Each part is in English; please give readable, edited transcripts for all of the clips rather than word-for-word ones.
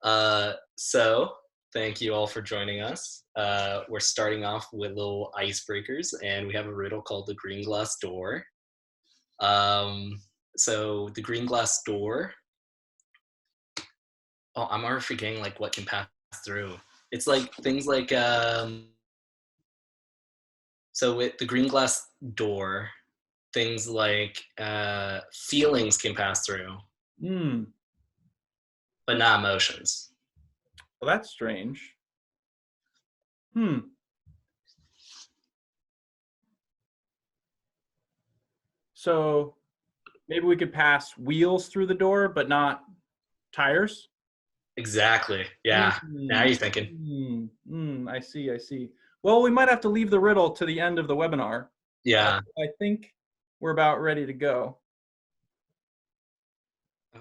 So thank you all for joining us. We're starting off with little icebreakers, and we have a riddle called the green glass door. Um, so the green glass door. Oh, I'm already forgetting like what can pass through. It's like things like so with the green glass door, things like feelings can pass through, Hmm. but not emotions. Well, that's strange. Hmm. So maybe we could pass wheels through the door, but not tires. Exactly. Yeah. Now Hmm. you're thinking. I see. I see. Well, we might have to leave the riddle to the end of the webinar. But Yeah. I think we're about ready to go.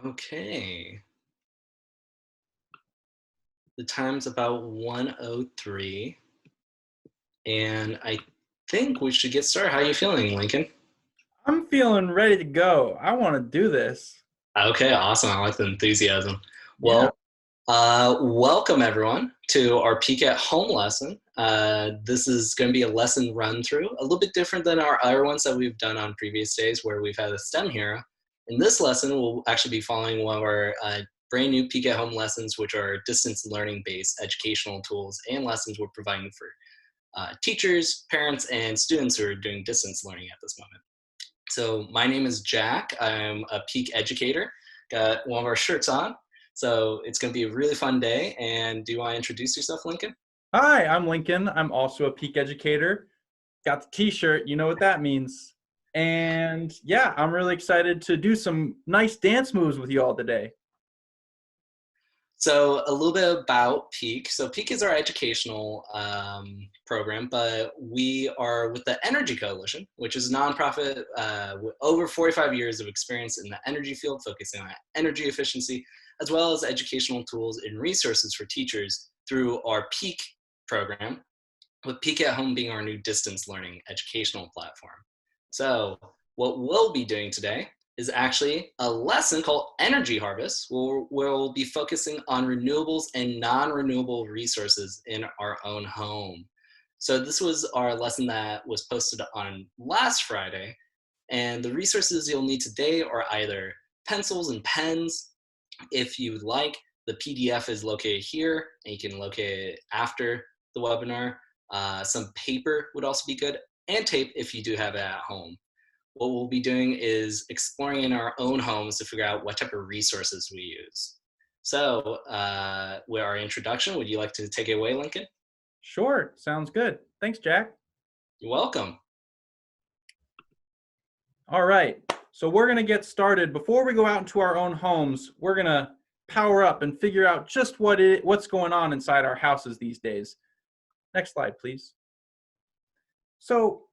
Okay. The time's about 1:03, and I think we should get started. How are you feeling, Lincoln? I'm feeling ready to go. I want to do this. Okay, awesome. I like the enthusiasm. Yeah. Well, welcome everyone to our Peek at Home lesson. This is going to be a lesson run through, a little bit different than our other ones that we've done on previous days where we've had a STEM hero. In this lesson, we'll actually be following one of our brand new Peek at Home lessons, which are distance learning based educational tools and lessons we're providing for teachers, parents, and students who are doing distance learning at this moment. So my name is Jack. I'm a Peak educator. Got one of our shirts on. So it's going to be a really fun day. And do you want to introduce yourself, Lincoln? Hi, I'm Lincoln. I'm also a peak educator. Got the t-shirt. You know what that means. And yeah, I'm really excited to do some nice dance moves with you all today. So a little bit about Peak. So Peak is our educational program, but we are with the Energy Coalition, which is a nonprofit with over 45 years of experience in the energy field, focusing on energy efficiency, as well as educational tools and resources for teachers through our Peak program, with Peak at Home being our new distance learning educational platform. So what we'll be doing today is actually a lesson called Energy Harvest, where we'll be focusing on renewables and non-renewable resources in our own home. So this was our lesson that was posted on last Friday, and the resources you'll need today are either pencils and pens, if you would like. The PDF is located here, and you can locate it after the webinar. Some paper would also be good, and tape if you do have it at home. What we'll be doing is exploring in our own homes to figure out what type of resources we use. So with our introduction, would you like to take it away, Lincoln? Sure, sounds good. Thanks, Jack. You're welcome. All right, so we're gonna get started. Before we go out into our own homes, we're gonna power up and figure out just what's going on inside our houses these days. Next slide, please. So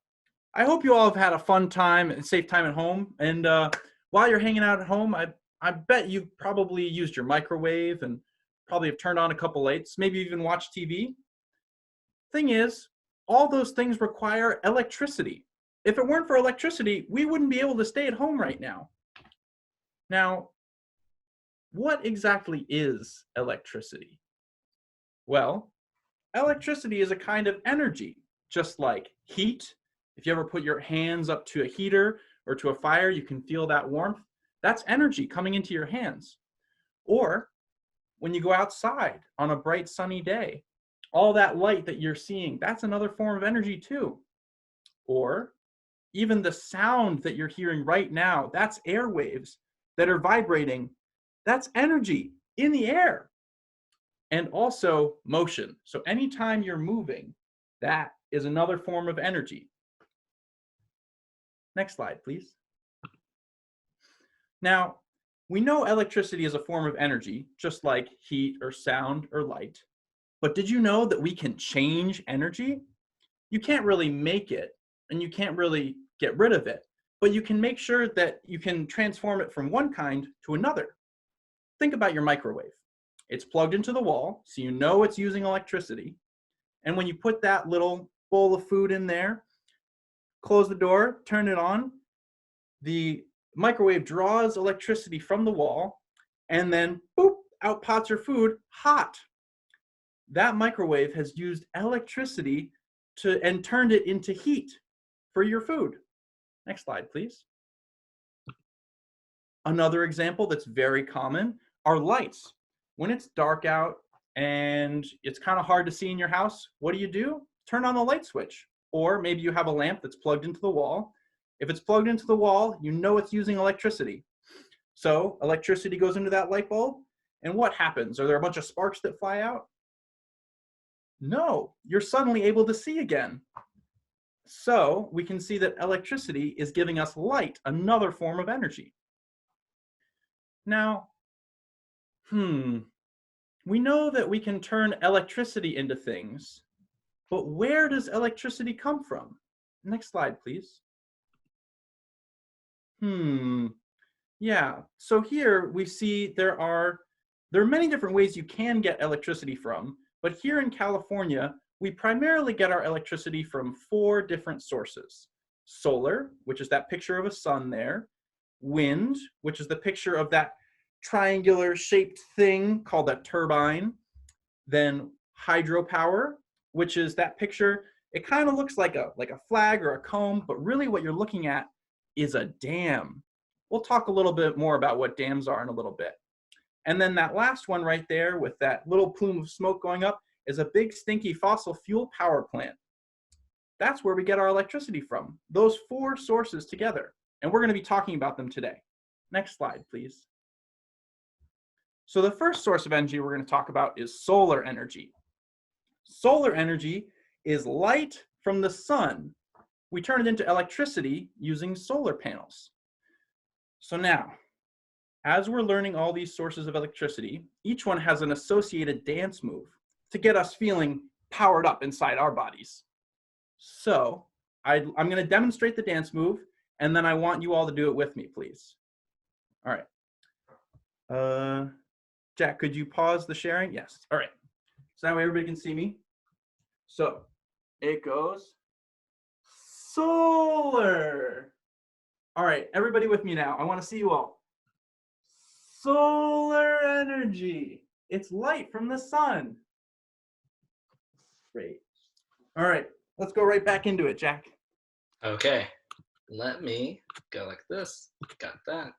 I hope you all have had a fun time and safe time at home. And while you're hanging out at home, I bet you've probably used your microwave and probably have turned on a couple lights, maybe even watched TV. Thing is, all those things require electricity. If it weren't for electricity, we wouldn't be able to stay at home right now. Now, what exactly is electricity? Well, electricity is a kind of energy, just like heat. If you ever put your hands up to a heater or to a fire, you can feel that warmth. That's energy coming into your hands. Or when you go outside on a bright sunny day, all that light that you're seeing, that's another form of energy too. Or even the sound that you're hearing right now, that's airwaves that are vibrating. That's energy in the air. And also motion. So anytime you're moving, that is another form of energy. Next slide, please. Now, we know electricity is a form of energy, just like heat or sound or light. But did you know that we can change energy? You can't really make it, and you can't really get rid of it, but you can make sure that you can transform it from one kind to another. Think about your microwave. It's plugged into the wall, so you know it's using electricity. And when you put that little bowl of food in there, close the door, turn it on, the microwave draws electricity from the wall, and then boop, out pots your food hot. That microwave has used electricity and turned it into heat for your food. Next slide, please. Another example that's very common are lights. When it's dark out and it's kind of hard to see in your house, what do? Turn on the light switch. Or maybe you have a lamp that's plugged into the wall. If it's plugged into the wall, you know it's using electricity. So electricity goes into that light bulb, and what happens? Are there a bunch of sparks that fly out? No, you're suddenly able to see again. So we can see that electricity is giving us light, another form of energy. Now, we know that we can turn electricity into things, but where does electricity come from? Next slide, please. Yeah, so here we see there are many different ways you can get electricity from, but here in California, we primarily get our electricity from 4 different sources. Solar, which is that picture of a sun there. Wind, which is the picture of that triangular shaped thing called a turbine. Then hydropower, which is that picture. It kind of looks like a flag or a comb, but really what you're looking at is a dam. We'll talk a little bit more about what dams are in a little bit. And then that last one right there with that little plume of smoke going up is a big stinky fossil fuel power plant. That's where we get our electricity from, those 4 sources together. And we're going to be talking about them today. Next slide, please. So the first source of energy we're going to talk about is solar energy. Solar energy is light from the sun. We turn it into electricity using solar panels. So now, as we're learning all these sources of electricity, each one has an associated dance move to get us feeling powered up inside our bodies. So I'm going to demonstrate the dance move, and then I want you all to do it with me, please. All right. Jack, could you pause the sharing? Yes. All right. So that way everybody can see me. So it goes solar. All right, everybody with me now. I want to see you all. Solar energy. It's light from the sun. Great. All right, let's go right back into it, Jack. Okay, let me go like this. Got that.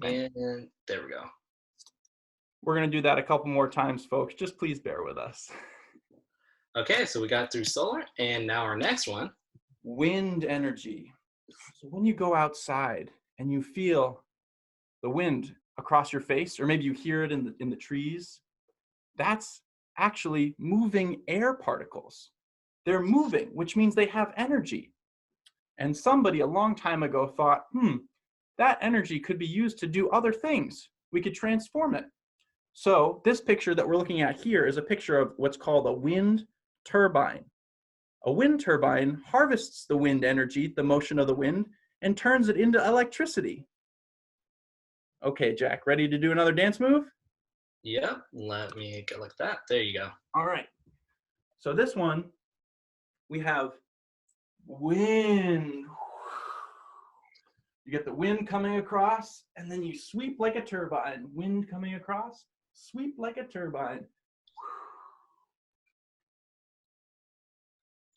And there we go. We're going to do that a couple more times, folks. Just please bear with us. Okay, so we got through solar, and now our next one. Wind energy. So when you go outside and you feel the wind across your face, or maybe you hear it in the trees, that's actually moving air particles. They're moving, which means they have energy. And somebody a long time ago thought, that energy could be used to do other things. We could transform it. So this picture that we're looking at here is a picture of what's called a wind turbine. A wind turbine harvests the wind energy, the motion of the wind, and turns it into electricity. Okay, Jack, ready to do another dance move? Yep, let me go like that. There you go. All right. So this one, we have wind. You get the wind coming across, and then you sweep like a turbine. Wind coming across, sweep like a turbine.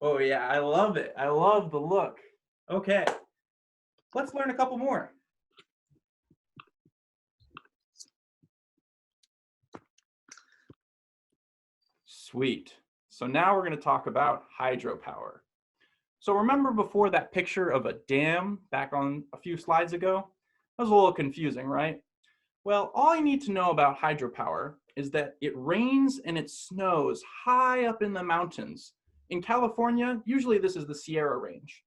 Oh yeah, I love it. I love the look. Okay, let's learn a couple more. Sweet. So now we're going to talk about hydropower. So remember before that picture of a dam back on a few slides ago? That was a little confusing, right? Well, all you need to know about hydropower is that it rains and it snows high up in the mountains. In California, usually this is the Sierra Range.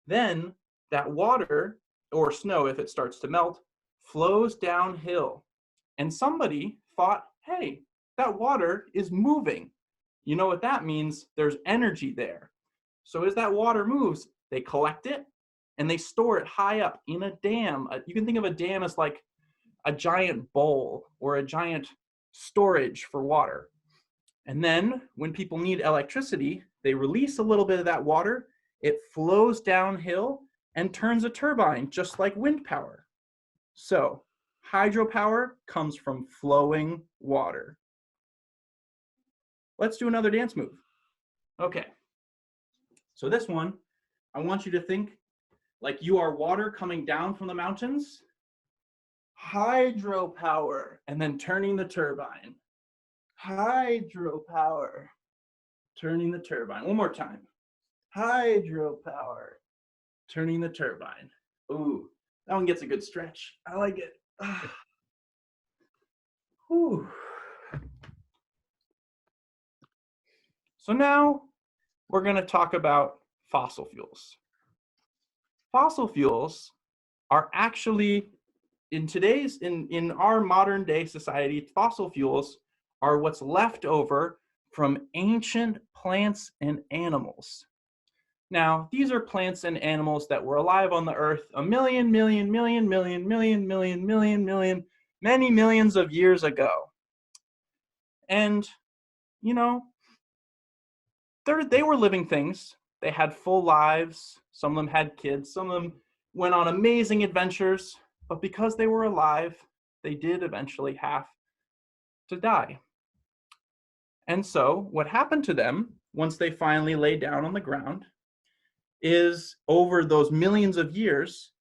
Then that water, or snow if it starts to melt, flows downhill. And somebody thought, hey, that water is moving. You know what that means? There's energy there. So as that water moves, they collect it and they store it high up in a dam. You can think of a dam as like a giant bowl or a giant storage for water. And then when people need electricity, they release a little bit of that water, it flows downhill and turns a turbine just like wind power. So Hydropower comes from flowing water. Let's do another dance move. Okay. So this one, I want you to think like you are water coming down from the mountains. Hydropower, and then turning the turbine. Hydropower, turning the turbine. One more time. Hydropower, turning the turbine. Ooh, that one gets a good stretch. I like it. Whew. So now we're going to talk about fossil fuels. Fossil fuels are actually, in our modern day society, fossil fuels are what's left over from ancient plants and animals. Now, these are plants and animals that were alive on the earth many millions of years ago. And, you know, they were living things. They had full lives. Some of them had kids. Some of them went on amazing adventures. But because they were alive, they did eventually have to die. And so what happened to them once they finally laid down on the ground is over those millions of years,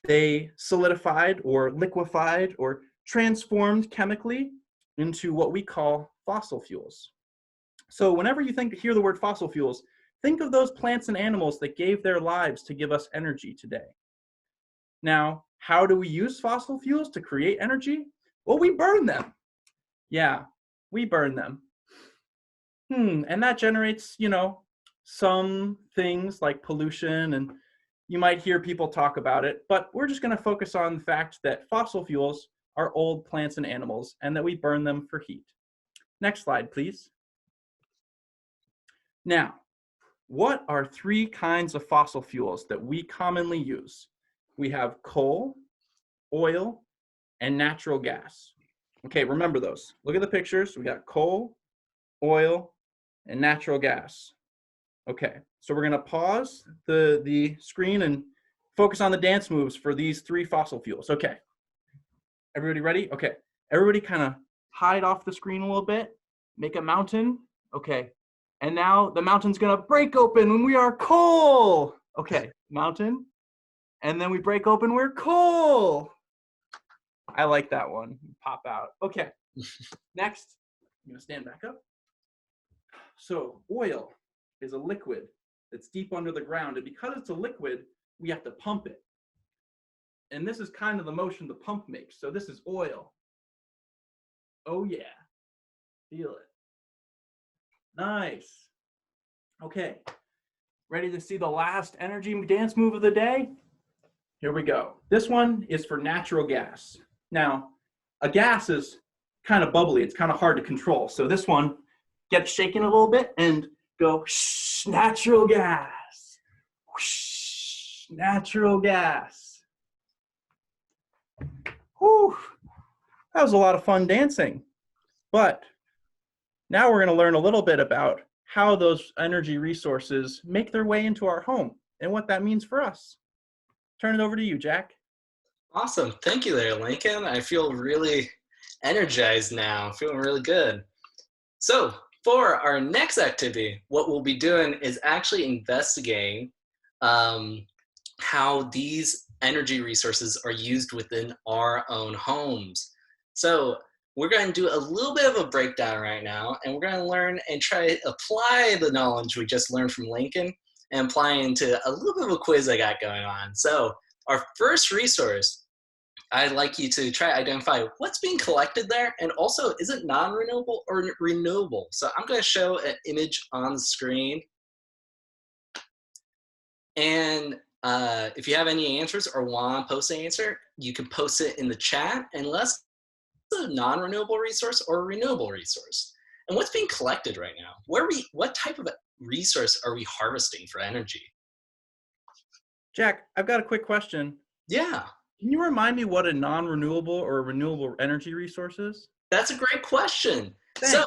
they solidified or liquefied or transformed chemically into what we call fossil fuels. So whenever you hear the word fossil fuels, think of those plants and animals that gave their lives to give us energy today. Now, how do we use fossil fuels to create energy? Well, we burn them. Yeah, we burn them. And that generates, some things like pollution, and you might hear people talk about it, but we're just going to focus on the fact that fossil fuels are old plants and animals and that we burn them for heat. Next slide, please. Now, what are 3 kinds of fossil fuels that we commonly use? We have coal, oil, and natural gas. Okay, remember those. Look at the pictures. We got coal, oil, and natural gas. Okay, so we're going to pause the screen and focus on the dance moves for these 3 fossil fuels. Okay, everybody ready? Okay, everybody kind of hide off the screen a little bit, make a mountain. Okay, and now the mountain's going to break open when we are coal. Okay, mountain, and then we break open, we're coal. I like that one. Pop out. Okay, next, I'm going to stand back up. So oil is a liquid that's deep under the ground, and because it's a liquid, we have to pump it. And this is kind of the motion the pump makes. So this is oil. Oh yeah, feel it. Nice. Okay, ready to see the last energy dance move of the day? Here we go. This one is for natural gas. Now, a gas is kind of bubbly. It's kind of hard to control. So this one, get shaken a little bit and go, shh, natural gas. Whoosh, natural gas. Whew, that was a lot of fun dancing. But now we're going to learn a little bit about how those energy resources make their way into our home and what that means for us. Turn it over to you, Jack. Awesome. Thank you there, Lincoln. I feel really energized now. Feeling really good. So for our next activity, what we'll be doing is actually investigating how these energy resources are used within our own homes. So we're going to do a little bit of a breakdown right now, and we're going to learn and try to apply the knowledge we just learned from Lincoln and apply into a little bit of a quiz I got going on. So our first resource, I'd like you to try to identify what's being collected there, and also, is it non-renewable or renewable? So I'm going to show an image on the screen. And if you have any answers or want to post an answer, you can post it in the chat, unless it's a non-renewable resource or a renewable resource. And what's being collected right now? What type of resource are we harvesting for energy? Jack, I've got a quick question. Yeah. Can you remind me what a non-renewable or a renewable energy resource is? That's a great question. Thanks. So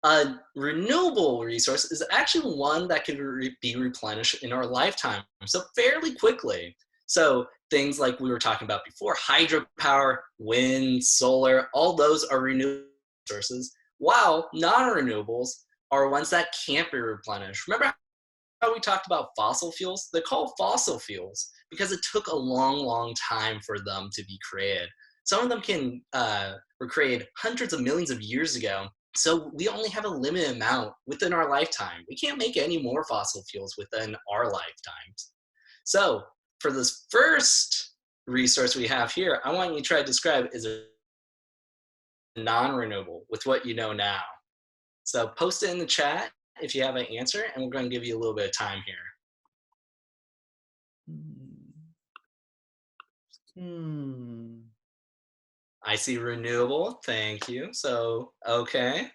a renewable resource is actually one that can be replenished in our lifetime, so fairly quickly. So things like we were talking about before, hydropower, wind, solar, all those are renewable sources, while non-renewables are ones that can't be replenished. Remember how we talked about fossil fuels? They're called fossil fuels because it took a long, long time for them to be created. Some of them were created hundreds of millions of years ago, so we only have a limited amount within our lifetime. We can't make any more fossil fuels within our lifetimes. So for this first resource we have here, I want you to try to describe is a non-renewable with what you know now. So post it in the chat if you have an answer, and we're going to give you a little bit of time here. I see renewable, thank you. So, okay,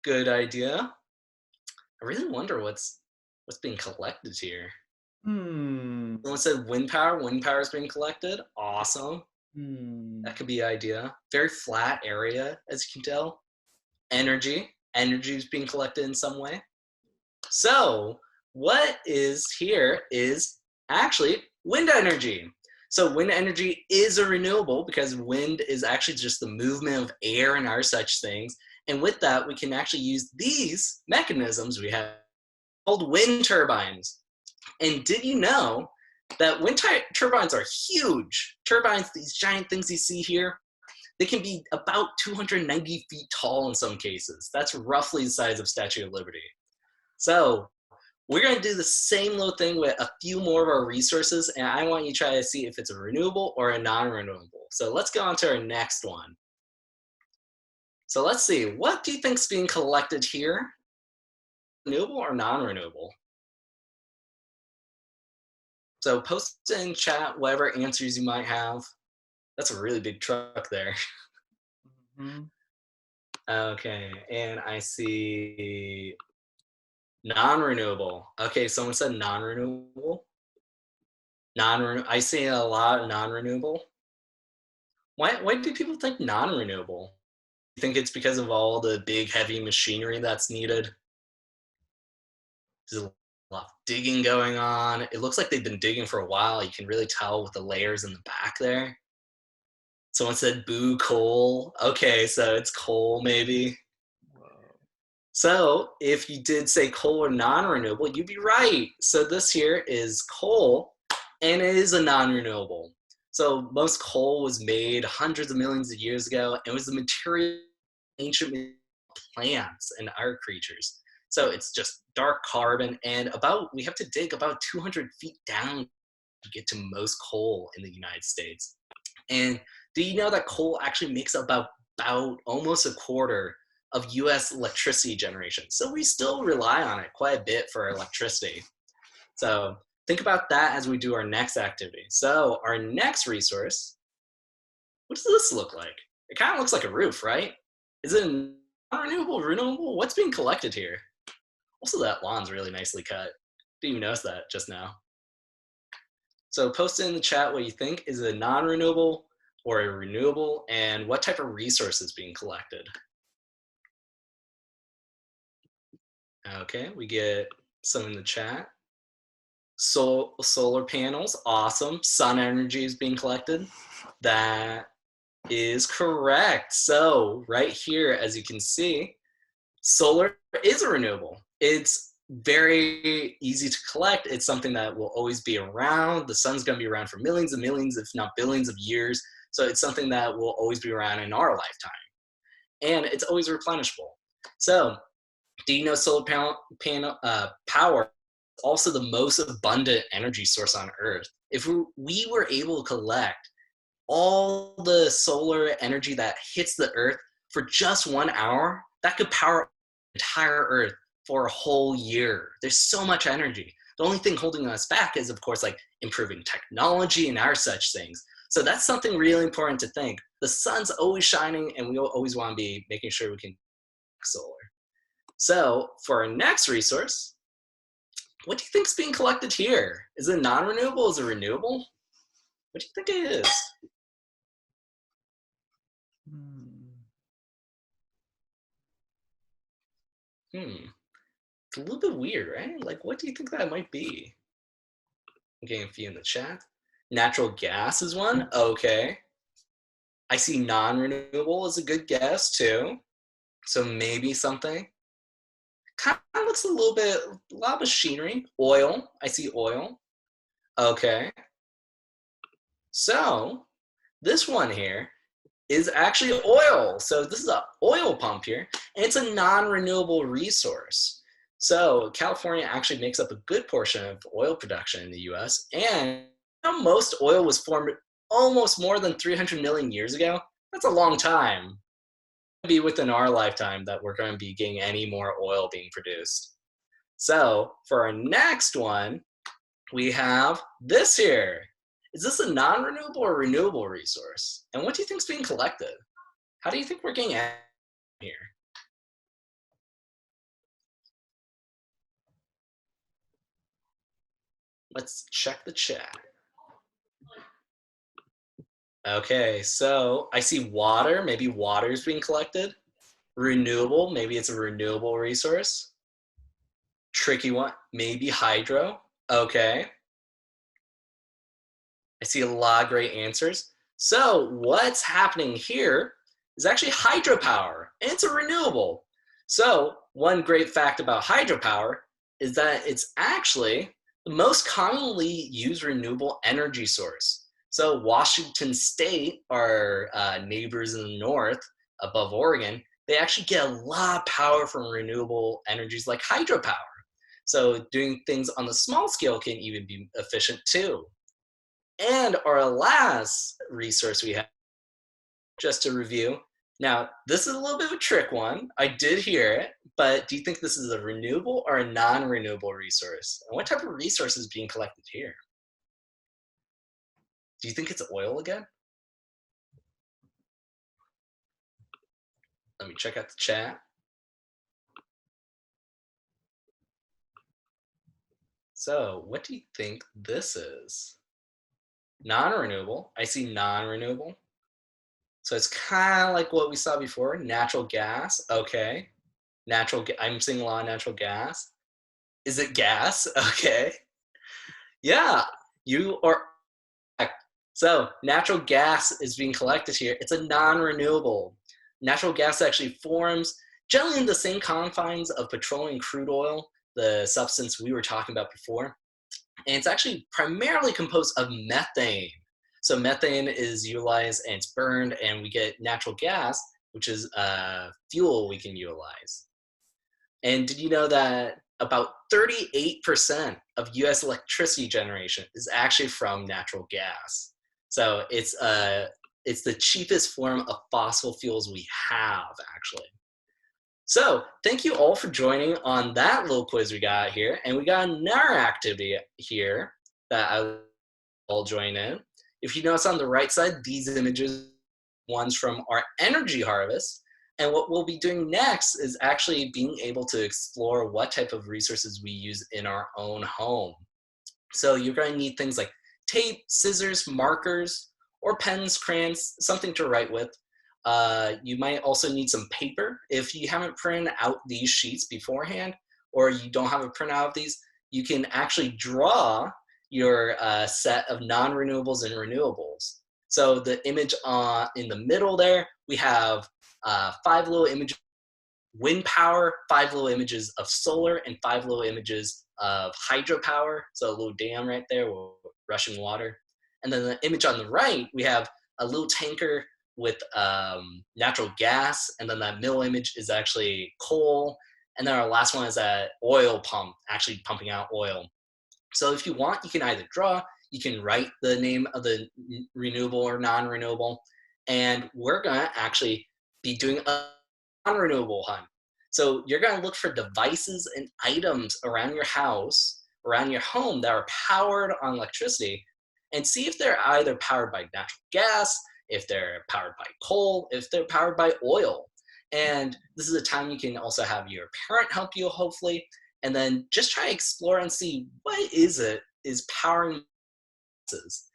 good idea. I really wonder what's being collected here. Someone said wind power is being collected, awesome. That could be an idea. Very flat area, as you can tell. Energy is being collected in some way. So what is here is actually wind energy. So wind energy is a renewable because wind is actually just the movement of air and our such things. And with that, we can actually use these mechanisms we have called wind turbines. And did you know that wind turbines are huge? Turbines, these giant things you see here, they can be about 290 feet tall in some cases. That's roughly the size of Statue of Liberty. So we're going to do the same little thing with a few more of our resources, and I want you to try to see if it's a renewable or a non-renewable. So let's go on to our next one. So let's see, what do you think is being collected here? Renewable or non-renewable? So post in chat whatever answers you might have. That's a really big truck there. Okay, and I see non-renewable. Okay, someone said non-renewable. I see a lot of non-renewable. Why do people think non-renewable? You think it's because of all the big heavy machinery that's needed? There's a lot of digging going on. It looks like they've been digging for a while. You can really tell with the layers in the back there. Someone said boo coal. Okay, so it's coal maybe. So if you did say coal or non-renewable, you'd be right. So this here is coal, and it is a non-renewable. So most coal was made hundreds of millions of years ago, and was the material of ancient plants and other creatures. So it's just dark carbon, and we have to dig about 200 feet down to get to most coal in the United States. And do you know that coal actually makes about almost a quarter of US electricity generation? So we still rely on it quite a bit for electricity. So think about that as we do our next activity. So our next resource, what does this look like? It kind of looks like a roof, right? Is it non-renewable, renewable? What's being collected here? Also, that lawn's really nicely cut. Didn't even notice that just now. So post in the chat what you think. Is it a non-renewable or a renewable, and what type of resource is being collected? Okay, we get some in the chat. Solar panels, awesome. Sun energy is being collected. That is correct. So right here, as you can see, solar is a renewable. It's very easy to collect. It's something that will always be around. The sun's going to be around for millions and millions, if not billions of years. So it's something that will always be around in our lifetime. And it's always replenishable. So do you know solar power is also the most abundant energy source on Earth? If we were able to collect all the solar energy that hits the Earth for just 1 hour, that could power the entire Earth for a whole year. There's so much energy. The only thing holding us back is, of course, like improving technology and our such things. So that's something really important to think. The sun's always shining, and we always want to be making sure we can solar. So for our next resource, what do you think is being collected here? Is it non-renewable? Is it renewable? What do you think it is? It's a little bit weird, right? Like, what do you think that might be? I'm getting a few in the chat. Natural gas is one. Okay. I see non-renewable is a good guess too. So maybe something. Kind of looks a lot of machinery. Oil. I see oil. Okay. So this one here is actually oil. So this is an oil pump here, and it's a non-renewable resource. So California actually makes up a good portion of oil production in the US, and most oil was formed almost more than 300 million years ago. That's a long time. It'll be within our lifetime that we're going to be getting any more oil being produced. So for our next one, we have this here. Is this a non-renewable or renewable resource? And what do you think is being collected? How do you think we're getting at here? Let's check the chat. Okay, so I see water. Maybe water is being collected. Renewable, maybe it's a renewable resource. Tricky one, maybe hydro. Okay. I see a lot of great answers. So what's happening here is actually hydropower, and it's a renewable. So one great fact about hydropower is that it's actually the most commonly used renewable energy source. So Washington State, our neighbors in the north above Oregon, they actually get a lot of power from renewable energies like hydropower. So doing things on the small scale can even be efficient too. And our last resource we have, just to review. Now, this is a little bit of a trick one. I did hear it, but do you think this is a renewable or a non-renewable resource? And what type of resource is being collected here? Do you think it's oil again? Let me check out the chat. So what do you think this is? Non-renewable. I see non-renewable. So it's kind of like what we saw before, natural gas. Okay. I'm seeing a lot of natural gas. Is it gas? Okay. Yeah, you are correct. So natural gas is being collected here. It's a non-renewable. Natural gas actually forms generally in the same confines of petroleum crude oil, the substance we were talking about before. And it's actually primarily composed of methane. So methane is utilized and it's burned, and we get natural gas, which is fuel we can utilize. And did you know that about 38% of US electricity generation is actually from natural gas? So it's the cheapest form of fossil fuels we have, actually. So thank you all for joining on that little quiz we got here. And we got another activity here that I will all join in. If you notice on the right side, these images, ones from our energy harvest. And what we'll be doing next is actually being able to explore what type of resources we use in our own home. So you're going to need things like tape, scissors, markers, or pens, crayons, something to write with. You might also need some paper. If you haven't printed out these sheets beforehand, or you don't have a printout of these, you can actually draw your set of non-renewables and renewables. So the image in the middle there, we have 5 little images of wind power, 5 little images of solar, and 5 little images of hydropower. So a little dam right there with rushing water. And then the image on the right, we have a little tanker with natural gas, and then that middle image is actually coal, and then our last one is that oil pump, actually pumping out oil. So if you want, you can either draw, you can write the name of the renewable or non-renewable, and we're gonna actually be doing a non-renewable hunt. So you're gonna look for devices and items around your house, around your home that are powered on electricity, and see if they're either powered by natural gas, if they're powered by coal, if they're powered by oil. And this is a time you can also have your parent help you, hopefully, and then just try to explore and see what is powering this.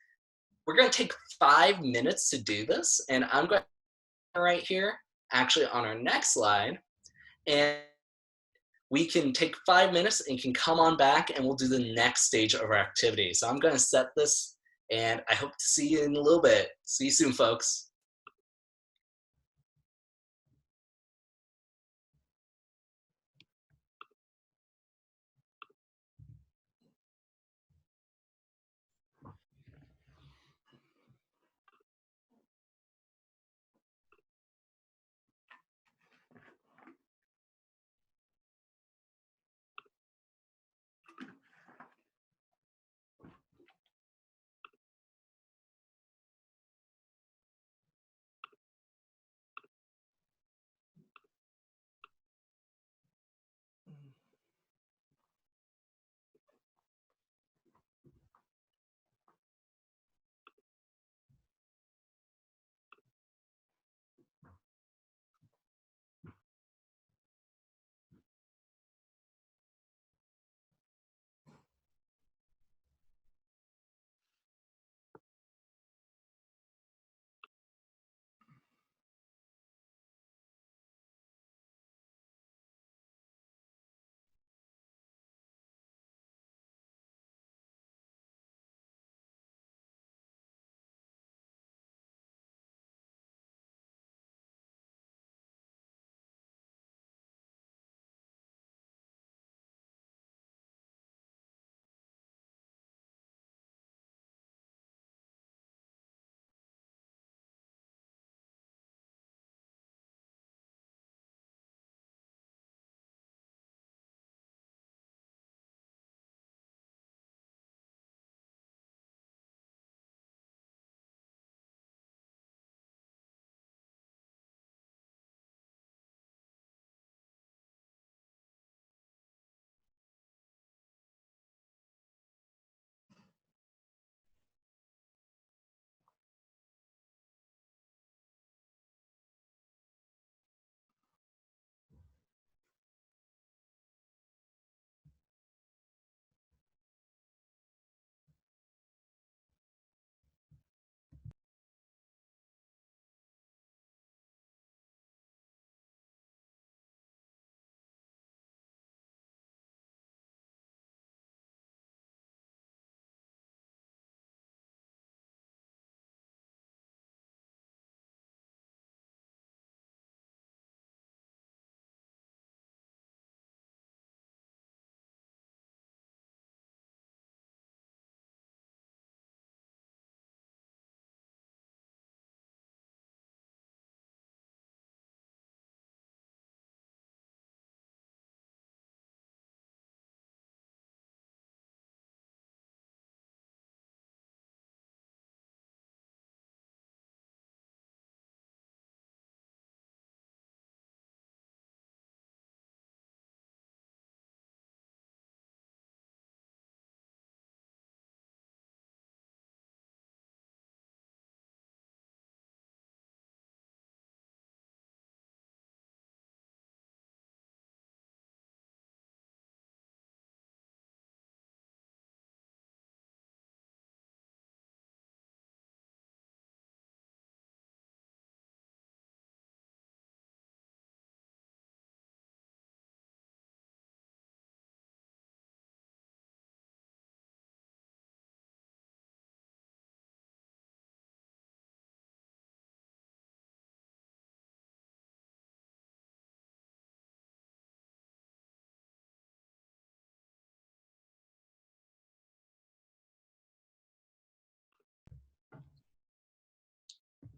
We're going to take 5 minutes to do this, and I'm going to right here, actually on our next slide, and we can take 5 minutes and can come on back and we'll do the next stage of our activity. So I'm going to set this And I hope to see you in a little bit. See you soon, folks.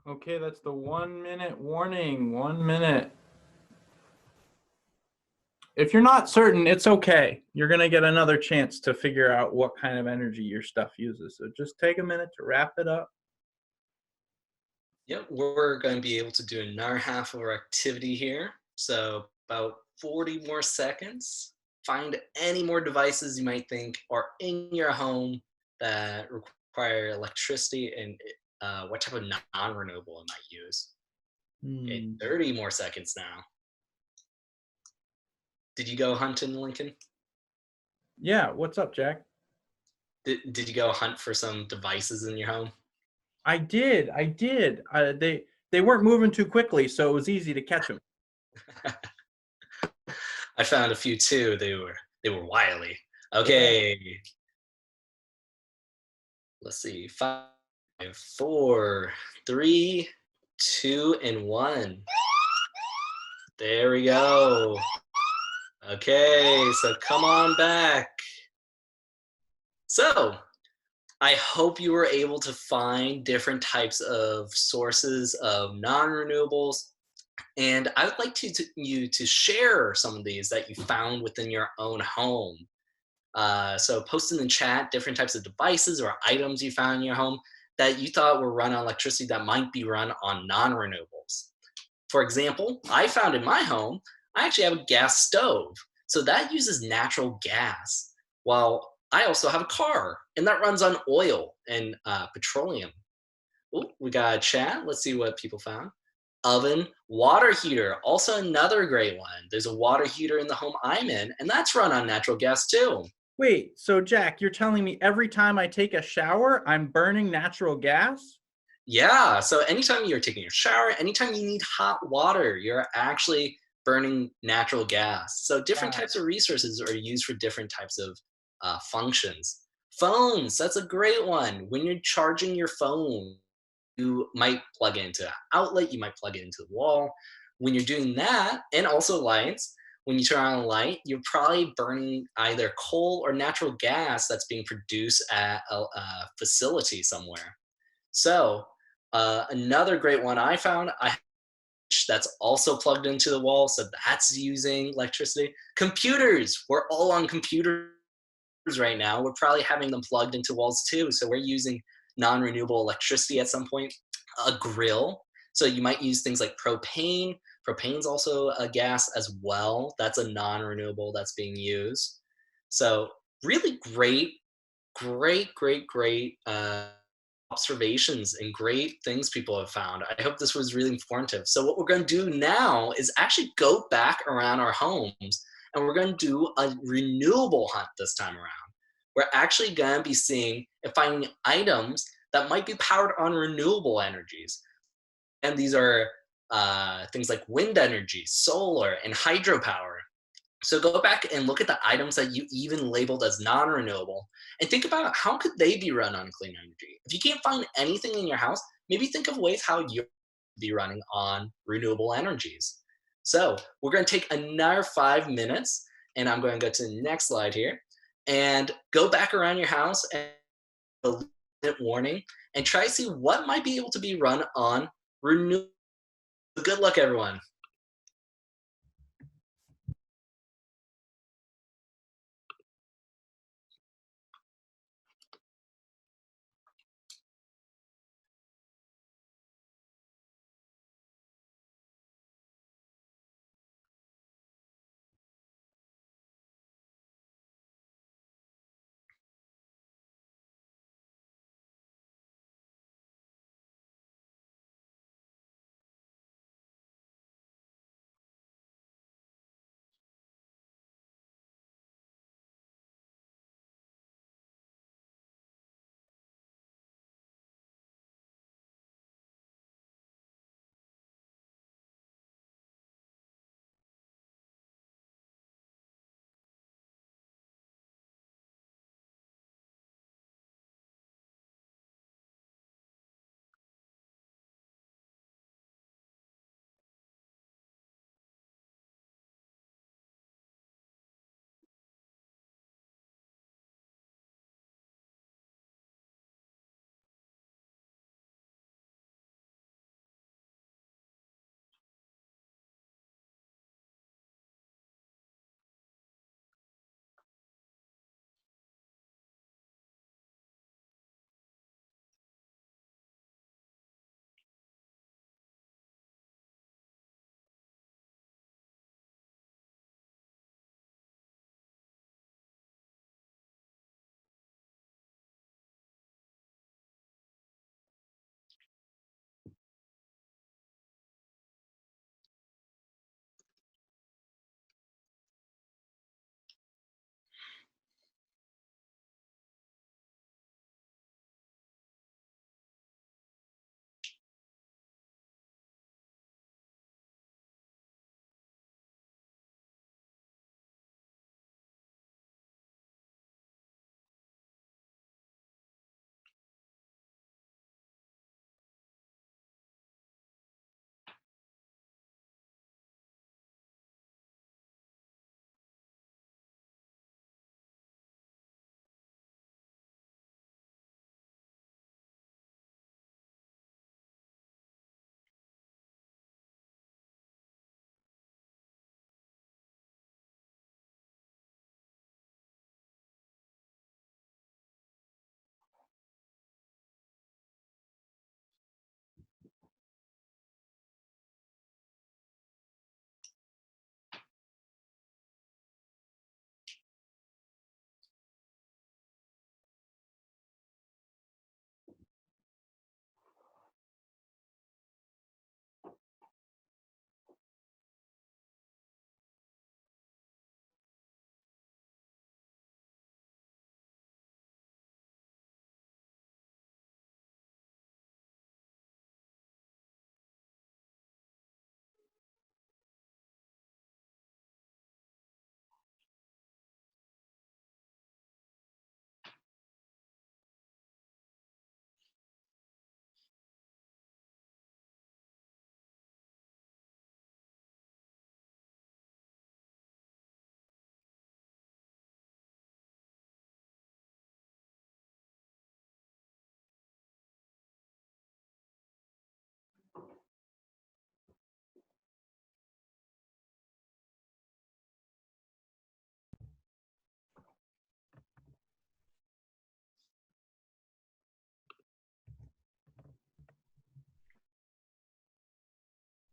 Okay, that's the 1 minute warning. 1 minute. If you're not certain, it's okay. You're going to get another chance to figure out what kind of energy your stuff uses. So just take a minute to wrap it up. Yep, we're going to be able to do another half of our activity here. So about 40 more seconds. Find any more devices you might think are in your home that require electricity and what type of non-renewable it might use. Okay, 30 more seconds now. Did you go hunting, Lincoln? Yeah, what's up, Jack? Did you go hunt for some devices in your home? I did. They weren't moving too quickly, so it was easy to catch them. I found a few too. They were wily. Okay. Let's see. 5, 4, 3, 2, and 1. There we go. Okay, so come on back. So, I hope you were able to find different types of sources of non-renewables, and I would like you to share some of these that you found within your own home. So post in the chat different types of devices or items you found in your home that you thought were run on electricity that might be run on non-renewables. For example, I found in my home, I actually have a gas stove. So that uses natural gas. While I also have a car, and that runs on oil and petroleum. Oh, we got a chat. Let's see what people found. Oven, water heater, also another great one. There's a water heater in the home I'm in, and that's run on natural gas too. Wait, so Jack, you're telling me every time I take a shower, I'm burning natural gas? Yeah, so anytime you're taking a shower, anytime you need hot water, you're actually burning natural gas. So different Wow. types of resources are used for different types of functions. Phones, that's a great one. When you're charging your phone, you might plug it into an outlet, you might plug it into the wall. When you're doing that, and also lights, when you turn on a light, you're probably burning either coal or natural gas that's being produced at a facility somewhere. So another great one I found, that's also plugged into the wall, so that's using electricity. Computers, we're all on computers right now. We're probably having them plugged into walls too, so we're using non-renewable electricity at some point. A grill, so you might use things like propane. Propane's also a gas as well. That's a non-renewable that's being used. So really great observations and great things people have found. I hope this was really informative. So what we're going to do now is actually go back around our homes, and we're going to do a renewable hunt this time around. We're actually going to be seeing and finding items that might be powered on renewable energies. And these are things like wind energy, solar, and hydropower. So go back and look at the items that you even labeled as non-renewable and think about how could they be run on clean energy. If you can't find anything in your house, maybe think of ways how you be running on renewable energies. So we're going to take another 5 minutes, and I'm going to go to the next slide here and go back around your house and a limit warning and try to see what might be able to be run on renewable. Good luck, everyone.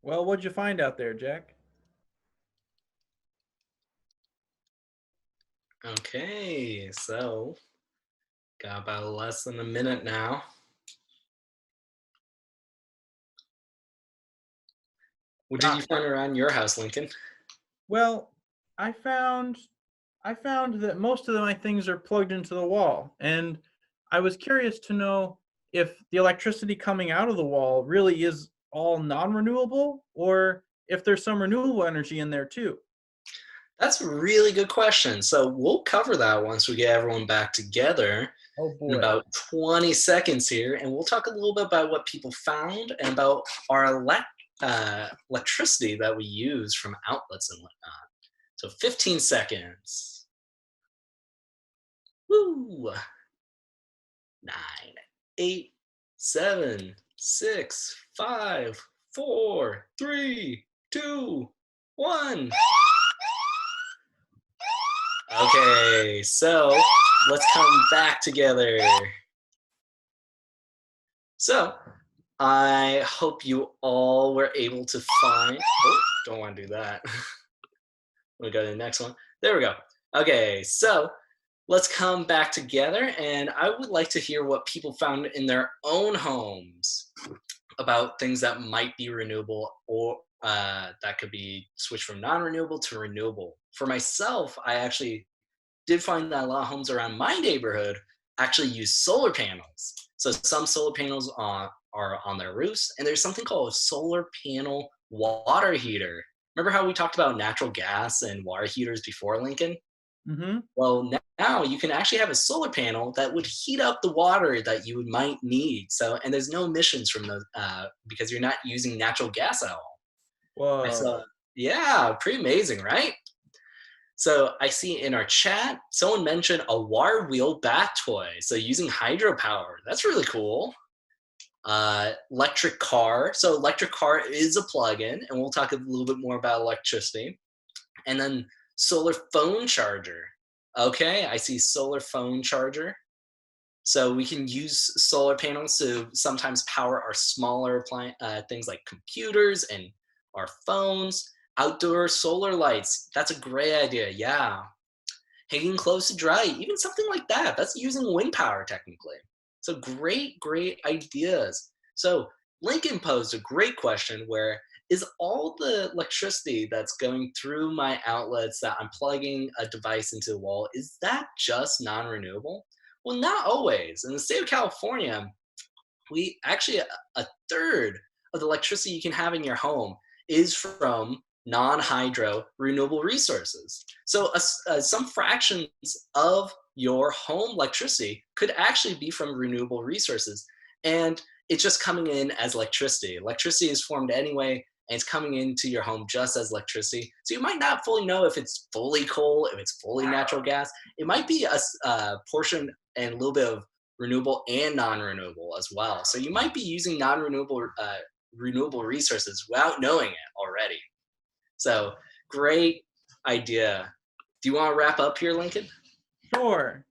Well, what'd you find out there, Jack? Okay, so got about less than a minute now. What did you Got find around your house, Lincoln? Well, I found I found that most of my things are plugged into the wall, and I was curious to know if the electricity coming out of the wall really is all non-renewable or if there's some renewable energy in there too. That's a really good question. So we'll cover that once we get everyone back together Oh in boy. about 20 seconds here, and we'll talk a little bit about what people found and about our electricity that we use from outlets and whatnot. So 15 seconds. Woo! 9, 8, 7, 6, 5, 4, 3, 2, 1. Okay, so let's come back together. So I hope you all were able to find. Oh, don't want to do that. We'll go to the next one. There we go. Okay, so let's come back together, and I would like to hear what people found in their own homes about things that might be renewable or that could be switched from non-renewable to renewable. For myself, I actually did find that a lot of homes around my neighborhood actually use solar panels. So some solar panels are on their roofs, and there's something called a solar panel water heater. Remember how we talked about natural gas and water heaters before, Lincoln? Mhm. Well, now you can actually have a solar panel that would heat up the water that you might need. So, and there's no emissions from those because you're not using natural gas at all. I saw, Whoa. yeah, pretty amazing, right? So I see in our chat, someone mentioned a water wheel bath toy. So using hydropower, that's really cool. Electric car. So electric car is a plug-in, and we'll talk a little bit more about electricity. And then solar phone charger. Okay, I see solar phone charger. So we can use solar panels to sometimes power our smaller things like computers and our phones. Outdoor solar lights. That's a great idea. Yeah. Hanging close to dry, even something like that. That's using wind power technically. So great, great ideas. So Lincoln posed a great question where is all the electricity that's going through my outlets that I'm plugging a device into the wall, is that just non-renewable? Well, not always. In the state of California, we actually a third of the electricity you can have in your home is from non-hydro renewable resources. So some fractions of your home electricity could actually be from renewable resources, and it's just coming in as electricity. Electricity is formed anyway, and it's coming into your home just as electricity. So you might not fully know if it's fully coal, if it's fully natural gas. It might be a portion and a little bit of renewable and non-renewable as well. So you might be using non-renewable renewable resources without knowing it already. So great idea. Do you want to wrap up here, Lincoln? Sure.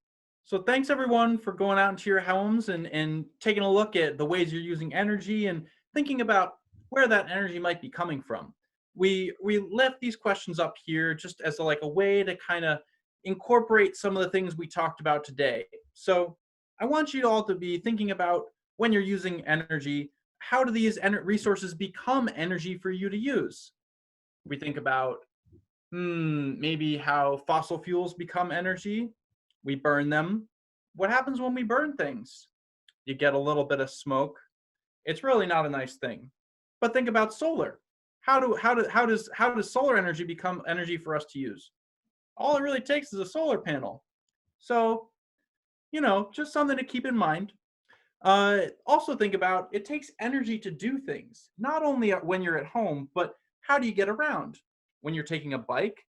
So thanks everyone for going out into your homes and taking a look at the ways you're using energy and thinking about where that energy might be coming from. We left these questions up here just as like a way to kind of incorporate some of the things we talked about today. So I want you all to be thinking about when you're using energy, how do these resources become energy for you to use? We think about maybe how fossil fuels become energy. We burn them. What happens when we burn things? You get a little bit of smoke. It's really not a nice thing. But think about solar. How does solar energy become energy for us to use? All it really takes is a solar panel. So, just something to keep in mind. Also think about it takes energy to do things, not only when you're at home, but how do you get around? When you're taking a bike,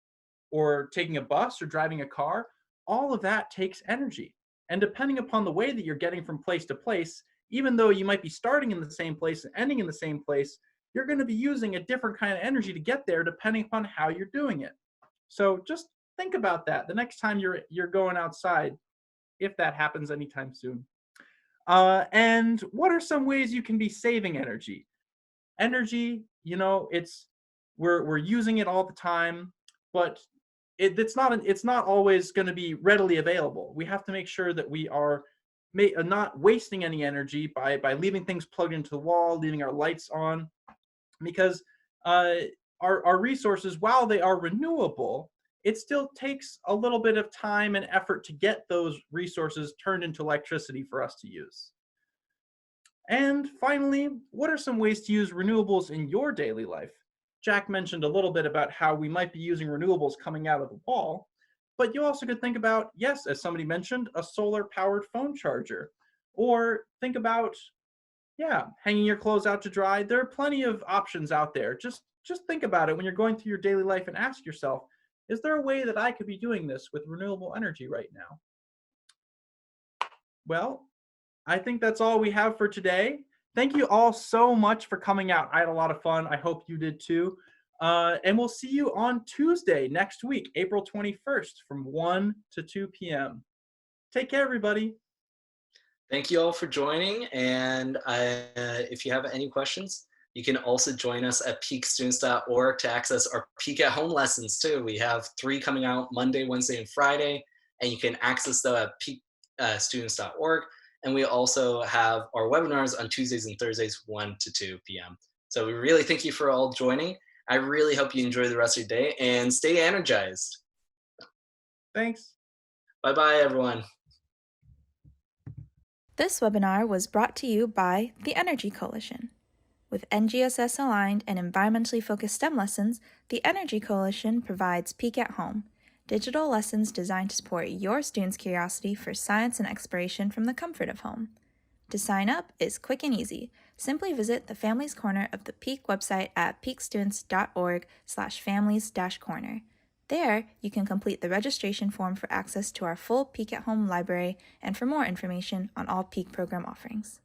or taking a bus or driving a car, all of that takes energy. And depending upon the way that you're getting from place to place, even though you might be starting in the same place and ending in the same place, you're going to be using a different kind of energy to get there depending upon how you're doing it. So just think about that the next time you're going outside, if that happens anytime soon. And what are some ways you can be saving energy? energy, we're using it all the time, but it's not always going to be readily available. We have to make sure that we are not wasting any energy by leaving things plugged into the wall, leaving our lights on, because uh, our resources, while they are renewable, it still takes a little bit of time and effort to get those resources turned into electricity for us to use. And finally, what are some ways to use renewables in your daily life? Jack mentioned a little bit about how we might be using renewables coming out of the wall, but you also could think about, yes, as somebody mentioned, a solar-powered phone charger. Or think about, yeah, hanging your clothes out to dry. There are plenty of options out there. Just think about it when you're going through your daily life and ask yourself, is there a way that I could be doing this with renewable energy right now? Well, I think that's all we have for today. Thank you all so much for coming out. I had a lot of fun. I hope you did too. And we'll see you on Tuesday next week, April 21st from 1 to 2 p.m. Take care, everybody. Thank you all for joining. And if you have any questions, you can also join us at peakstudents.org to access our Peak at Home lessons too. We have 3 coming out Monday, Wednesday, and Friday, and you can access them at peakstudents.org. And we also have our webinars on Tuesdays and Thursdays, 1 to 2 p.m. So we really thank you for all joining. I really hope you enjoy the rest of your day and stay energized. Thanks. Bye-bye, everyone. This webinar was brought to you by the Energy Coalition. With NGSS-aligned and environmentally focused STEM lessons, the Energy Coalition provides Peak at Home, digital lessons designed to support your students' curiosity for science and exploration from the comfort of home. To sign up is quick and easy. Simply visit the Families Corner of the Peak website at peakstudents.org/families-corner. There, you can complete the registration form for access to our full Peak at Home library and for more information on all Peak program offerings.